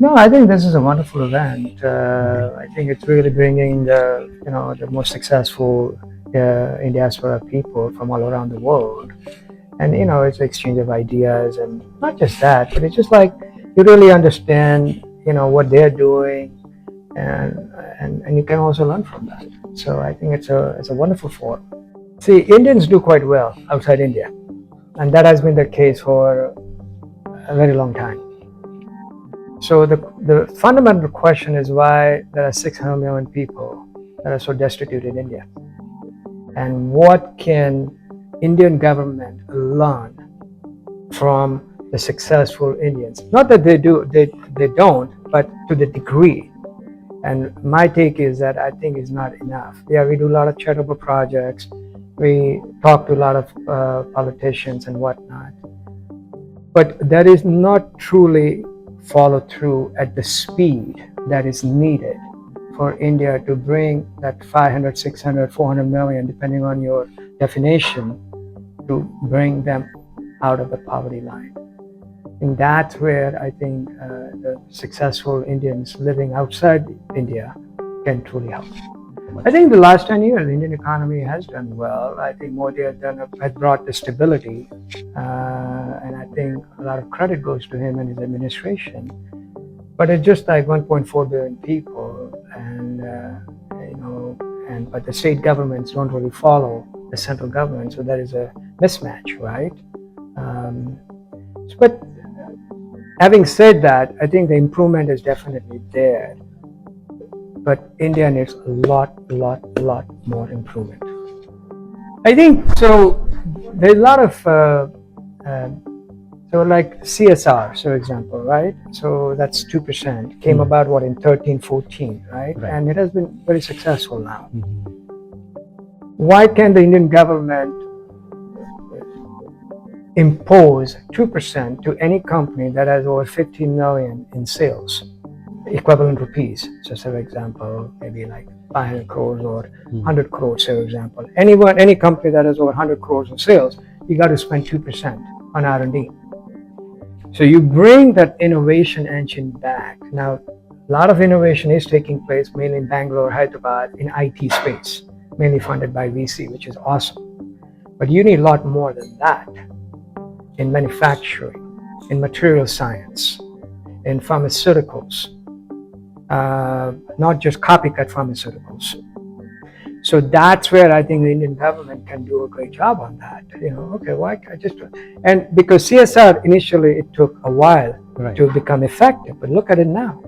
No, I think this is a wonderful event. I think it's really bringing the most successful Indiaspora people from all around the world, and it's an exchange of ideas, and not just that, but it's just like you really understand what they're doing, and you can also learn from that. So I think it's a wonderful forum. See, Indians do quite well outside India, and that has been the case for a very long time. So the fundamental question is why there are 600 million people that are so destitute in India, and what can Indian government learn from the successful Indians? Not that they don't, but to the degree. And my take is that I think is not enough. Yeah, we do a lot of charitable projects. We talk to a lot of politicians and whatnot, but that is not truly follow through at the speed that is needed for India to bring that 500, 600, 400 million, depending on your definition, to bring them out of the poverty line. And that's where I think the successful Indians living outside India can truly help. I think the last 10 years, the Indian economy has done well. I think Modi has brought the stability, and I think a lot of credit goes to him and his administration. But it's just like 1.4 billion people, and but the state governments don't really follow the central government, so that is a mismatch, right? But having said that, I think the improvement is definitely there. But India needs a lot more improvement. I think so. There's a lot of so like CSR, for example, right? So that's 2%. Came about in 13, 14, right? And it has been very successful now. Why can't the Indian government impose 2% to any company that has over 15 million in sales? Equivalent rupees. So, for example, maybe like 500 crores or 100 crores, for example. Any company that has over 100 crores in sales, you got to spend 2% on R&D. So you bring that innovation engine back. Now, a lot of innovation is taking place, mainly in Bangalore, Hyderabad, in IT space, mainly funded by VC, which is awesome. But you need a lot more than that in manufacturing, in material science, in pharmaceuticals. Not just copycat pharmaceuticals. So that's where I think the Indian government can do a great job on that. Okay, why I just and because CSR initially it took a while to become effective, but look at it now,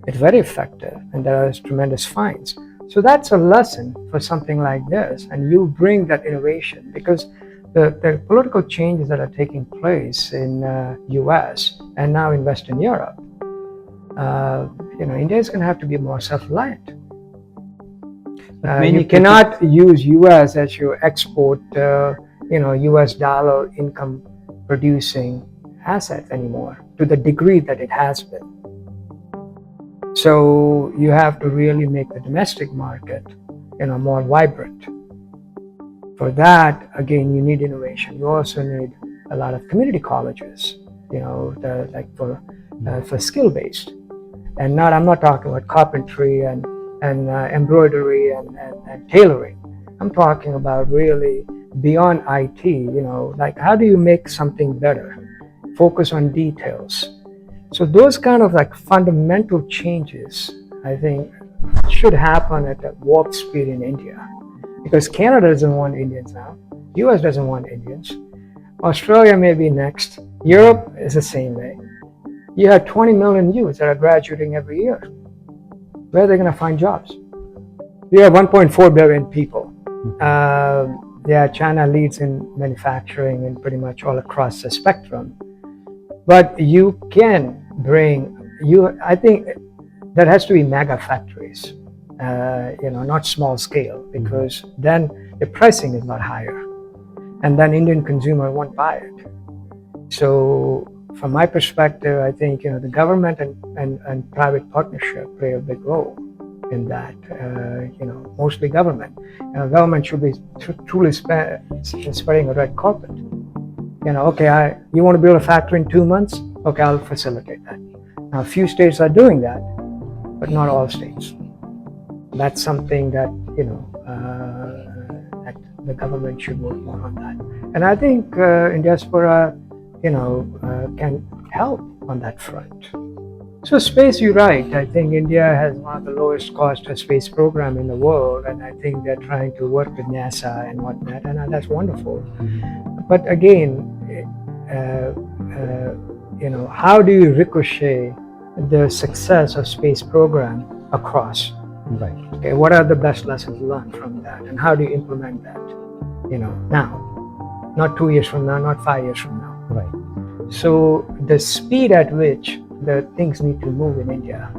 it's very effective, and there are tremendous fines. So that's a lesson for something like this, and you bring that innovation because the political changes that are taking place in U.S. and now in Western Europe. India is going to have to be more self-reliant. You cannot use U.S. as your export, U.S. dollar income producing asset anymore to the degree that it has been. So you have to really make the domestic market, more vibrant. For that, again, you need innovation. You also need a lot of community colleges, for skill-based. And I'm not talking about carpentry and embroidery and tailoring. I'm talking about really beyond IT, like how do you make something better? Focus on details. So those kind of like fundamental changes, I think, should happen at a warp speed in India. Because Canada doesn't want Indians now. US doesn't want Indians. Australia may be next. Europe is the same way. You have 20 million youths that are graduating every year. Where are they going to find jobs? You have 1.4 billion people. China leads in manufacturing and pretty much all across the spectrum. But you can I think there has to be mega factories, not small scale, because then the pricing is not higher. And then Indian consumer won't buy it. So from my perspective, I think the government and private partnership play a big role in that. Mostly government. Government should be truly spreading a red carpet. Okay, you want to build a factory in 2 months? Okay, I'll facilitate that. Now, few states are doing that, but not all states. That's something that, that the government should work more on that. And I think Indiaspora, can help on that front. So space, you're right. I think India has one of the lowest cost space program in the world, and I think they're trying to work with NASA and whatnot, and that's wonderful. But again, how do you ricochet the success of space program across? Right. Okay, what are the best lessons learned from that, and how do you implement that? Now, not 2 years from now, not 5 years from now. Right. So the speed at which the things need to move in India,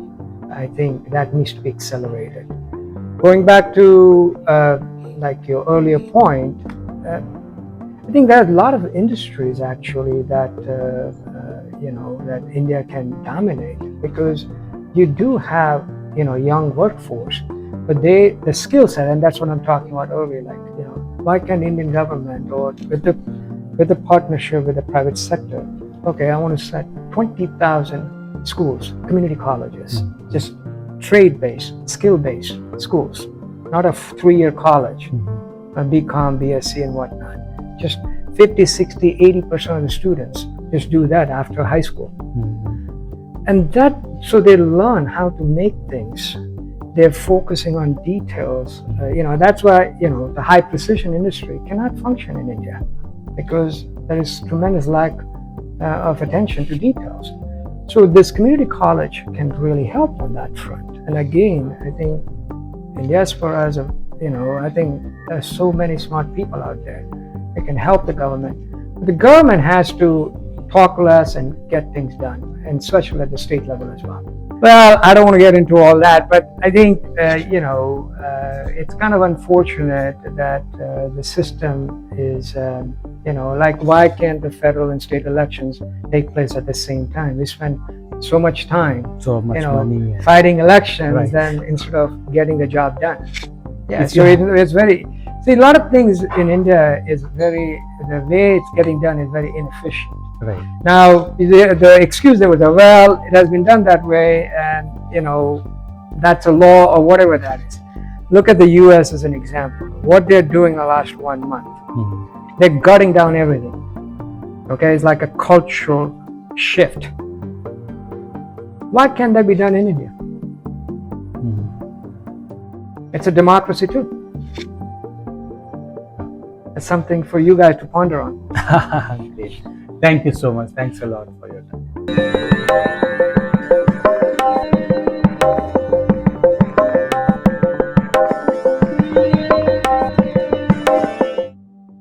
I think that needs to be accelerated. Going back to like your earlier point, I think there are a lot of industries actually that that India can dominate, because you do have young workforce, but the skill set, and that's what I'm talking about earlier. Like why can Indian government, or with the partnership with the private sector, okay, I want to set 20,000 schools, community colleges, just trade-based, skill-based schools, not a 3-year college, a BCom, BSc and whatnot. Just 50, 60, 80% of the students just do that after high school. And so they learn how to make things. They're focusing on details. That's why, the high precision industry cannot function in India, because there is tremendous lack of attention to details. So this community college can really help on that front. And again, I think in Diaspora, I think there's so many smart people out there that can help the government. But the government has to talk less and get things done, and especially at the state level as well. Well, I don't want to get into all that, but I think, it's kind of unfortunate that the system is, like, why can't the federal and state elections take place at the same time? We spend so much time, money, fighting elections, right, than instead of getting the job done. Yeah, it's so it's very, see, a lot of things in India is the way it's getting done is very inefficient. Right. Now, the excuse there was, well, it has been done that way, and that's a law or whatever that is. Look at the US as an example. What they're doing the last 1 month. They're gutting down everything. Okay, it's like a cultural shift. Why can't that be done in India? It's a democracy too. It's something for you guys to ponder on. Great. Thank you so much. Thanks a lot for your time.